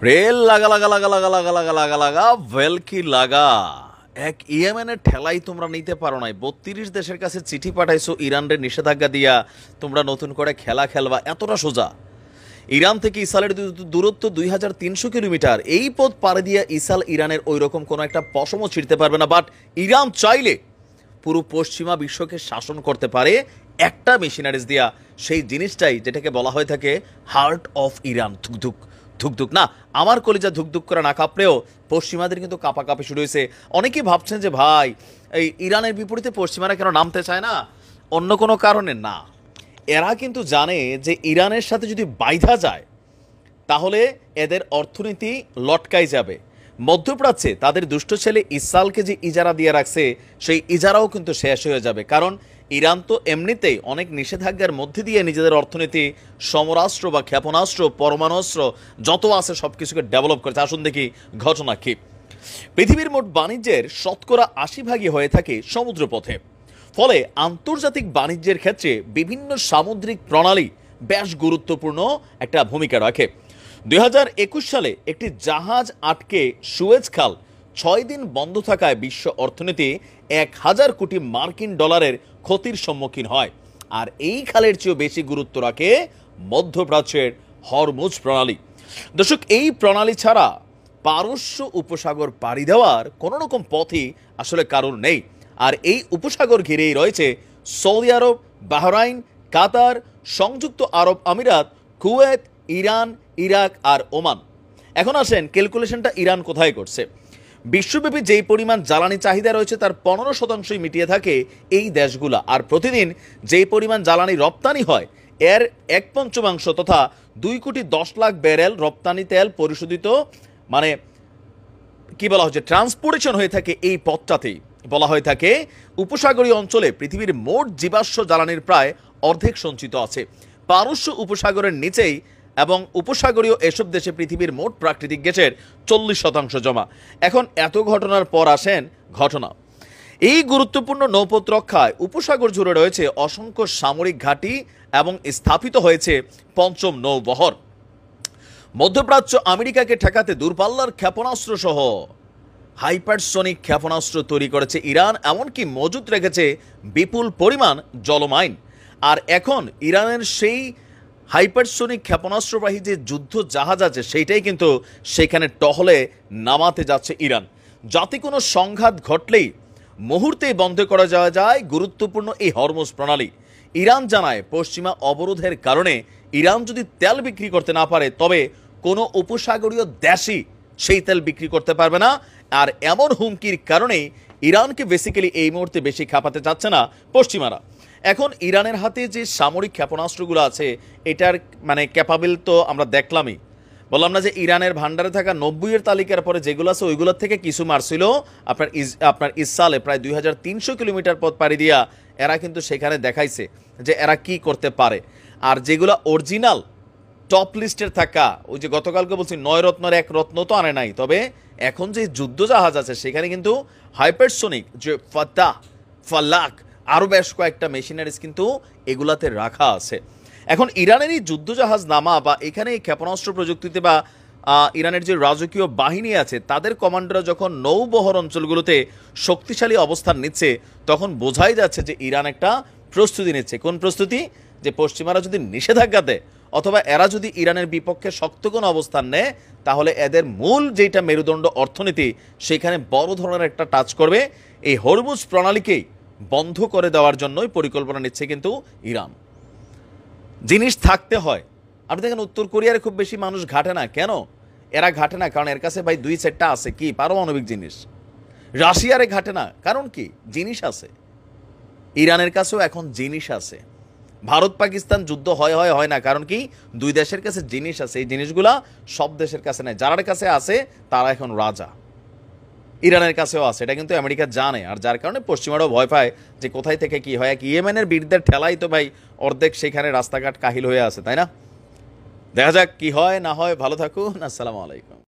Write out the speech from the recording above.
Rail লাগা লাগা লাগা লাগা লাগা লাগা লাগা লাগা ভেলকি লাগা এক ইয়েমেনের ঠেলাই তোমরা নিতে পারো নাই। ৩২ দেশের কাছে চিঠি পাঠাইছো ইরানের নিষেধাজ্ঞা দিয়া তোমরা নতুন করে খেলা খেলবা, এতটা সোজা? ইরান থেকে ইসরায়েলের দূরত্ব ২৩০০ কিলোমিটার। এই পথ পাড়ে দিয়ে ইসরায়েল ইরানের ওই রকম কোনো একটা পশমও ছিঁড়তে পারবে না। বাট ইরান চাইলে পুরো পশ্চিমা বিশ্বকে শাসন করতে পারে একটা মেশিনারিজ দিয়া। সেই জিনিসটাই যেটাকে বলা হয়ে থাকে হার্ট অফ ইরান। ধুকধুক ধুকধুক না, আমার কলিজা ধুকধুক করে না কাঁপলেও পশ্চিমাদের কিন্তু কাঁপাকাঁপি শুরু হয়েছে। অনেকেই ভাবছেন যে ভাই এই ইরানের বিপরীতে পশ্চিমারা কেন নামতে চায় না, অন্য কোনো কারণে না। এরা কিন্তু জানে যে ইরানের সাথে যদি বাইধা যায় তাহলে এদের অর্থনীতি লটকাই যাবে। মধ্যপ্রাচ্যে তাদের দুষ্ট ছেলে ইসরায়েলকে যে ইজারা দিয়ে রাখছে সেই ইজারাও কিন্তু শেষ হয়ে যাবে, কারণ ইরান তো এমনিতেই অনেক নিষেধাজ্ঞার মধ্যে দিয়ে নিজেদের অর্থনীতি সমরাস্ত্র বা ক্ষেপণাস্ত্র পরমাণুস্ত্র যত আছে সব কিছুকে ডেভেলপ করেছে। আসুন দেখি ঘটনা কি। পৃথিবীর মোট বাণিজ্যের শতকরা ৮০ হয়ে থাকে সমুদ্রপথে। ফলে আন্তর্জাতিক বাণিজ্যের ক্ষেত্রে বিভিন্ন সামুদ্রিক প্রণালী বেশ গুরুত্বপূর্ণ একটা ভূমিকা রাখে। ২০২১ সালে একটি জাহাজ আটকে সুয়েজ খাল ৬ দিন বন্ধ থাকায় বিশ্ব অর্থনীতি ১,০০০ কোটি মার্কিন ডলারের ক্ষতির সম্মুখীন হয়। আর এই খালের চেয়েও বেশি গুরুত্ব রাখে মধ্যপ্রাচ্যের হরমুজ প্রণালী। দর্শক, এই প্রণালী ছাড়া পারস্য উপসাগর পাড়ি দেওয়ার কোনো রকম পথই আসলে কারণ নেই। আর এই উপসাগর ঘিরেই রয়েছে সৌদি আরব, বাহরাইন, কাতার, সংযুক্ত আরব আমিরাত, কুয়েত, ইরান, ইরাক আর ওমান। এখন আসেন ক্যালকুলেশনটা ইরান কোথায় করছে। বিশ্বব্যাপী যেই পরিমাণ জ্বালানি চাহিদা রয়েছে তার ১৫%ই মিটিয়ে থাকে এই দেশগুলা। আর প্রতিদিন যেই পরিমাণ জ্বালানি রপ্তানি হয় এর ১/৫ তথা ২,১০,০০,০০০ ব্যারেল রপ্তানি তেল পরিশোধিত, মানে কি বলা হচ্ছে, ট্রান্সপোর্টেশন হয়ে থাকে এই পথটাতেই। বলা হয়ে থাকে উপসাগরীয় অঞ্চলে পৃথিবীর মোট জীবাশ্ম জ্বালানির প্রায় অর্ধেক সঞ্চিত আছে পারস্য উপসাগরের নিচেই, এবং উপসাগরীয় এসব দেশে পৃথিবীর মোট প্রাকৃতিক গ্যাসের ৪০% জমা। এখন এত ঘটনার পর আসেন ঘটনা। এই গুরুত্বপূর্ণ নৌপথ রক্ষায় উপসাগর জুড়ে রয়েছে অসংখ্য সামরিক ঘাঁটি এবং স্থাপিত হয়েছে পঞ্চম নৌবহর। মধ্যপ্রাচ্য আমেরিকাকে ঠেকাতে দূরপাল্লার ক্ষেপণাস্ত্র সহ হাইপারসনিক ক্ষেপণাস্ত্র তৈরি করেছে ইরান, এমনকি মজুত রেখেছে বিপুল পরিমাণ জলমাইন। আর এখন ইরানের সেই হাইপারসনিক ক্ষেপণাস্ত্রবাহী যে যুদ্ধ জাহাজ আছে সেইটাই কিন্তু সেখানে টহলে নামাতে যাচ্ছে ইরান, যাতে কোনো সংঘাত ঘটলেই মুহূর্তেই বন্ধ করা যাওয়া যায় গুরুত্বপূর্ণ এই হরমুজ প্রণালী। ইরান জানায় পশ্চিমা অবরোধের কারণে ইরান যদি তেল বিক্রি করতে না পারে তবে কোনো উপসাগরীয় দেশই সেই তেল বিক্রি করতে পারবে না। আর এমন হুমকির কারণেই ইরানকে বেসিক্যালি এই মুহূর্তে বেশি খাপাতে চাচ্ছে না পশ্চিমারা। এখন ইরানের হাতে যে সামরিক ক্ষেপণাস্ত্রগুলো আছে এটার মানে ক্যাপাবল তো আমরা দেখলামই। বললাম না যে ইরানের ভান্ডারে থাকা ৯০-এর তালিকার পরে যেগুলো আছে ওইগুলোর থেকে কিছু মারছিল আপনার ইসরায়েলে প্রায় ২৩০০ কিলোমিটার পথ পাড়ি দিয়া এরা কিন্তু সেখানে দেখাইছে যে এরা কি করতে পারে। আর যেগুলো অরিজিনাল টপ লিস্টের থাকা, ওই যে গতকালকে বলছি ৯ রত্নের ১ রত্ন তো আনে নাই, তবে এখন যে যুদ্ধ জাহাজ আছে সেখানে কিন্তু হাইপারসনিক যে ফাতাহ, ফালাক আরও বেশ কয়েকটা মেশিনারিজ কিন্তু এগুলাতে রাখা আছে। এখন ইরানের এই যুদ্ধজাহাজ নামা বা এখানে এই ক্ষেপণাস্ত্র প্রযুক্তিতে বা ইরানের যে রাজকীয় বাহিনী আছে তাদের কমান্ডাররা যখন নৌবহর অঞ্চলগুলোতে শক্তিশালী অবস্থান নিচ্ছে তখন বোঝাই যাচ্ছে যে ইরান একটা প্রস্তুতি নিচ্ছে। কোন প্রস্তুতি? যে পশ্চিমারা যদি নিষেধাজ্ঞা দেয় অথবা এরা যদি ইরানের বিপক্ষে শক্ত কোনো অবস্থান নেয় তাহলে এদের মূল যেটা মেরুদণ্ড অর্থনীতি সেখানে বড় ধরনের একটা টাচ করবে। এই হরমুজ প্রণালীকেই বন্ধ করে দেওয়ার জন্যই পরিকল্পনা নিচ্ছে কিন্তু ইরান। জিনিস থাকতে হয়। আপনি দেখেন উত্তর কোরিয়ার খুব বেশি মানুষ ঘাটে না কেন? এরা ঘাটে না কারণ এর কাছে ভাই ২-৪টা আছে কি পারমাণবিক জিনিস। রাশিয়ারে ঘাটে না কারণ কি? জিনিস আছে। ইরানের কাছেও এখন জিনিস আছে। ভারত পাকিস্তান যুদ্ধ হয় না কারণ কি? দুই দেশের কাছে জিনিস আছে। এই জিনিসগুলা সব দেশের কাছে নাই, যার কাছে আছে তারা এখন রাজা। ইরানের কাছেও আছে, এটা কিন্তু আমেরিকা জানে। আর যার কারণে পশ্চিমারাও ভয় পায় যে কোথায় থেকে কি হয়। এক ইয়েমেনের বীরদের ঠেলাই তো ভাই অর্ধেক সেখানে রাস্তাঘাট কাহিল হয়ে আছে, তাই না? দেখা যাক কি হয় না হয়। ভালো থাকুন, আসসালামু আলাইকুম।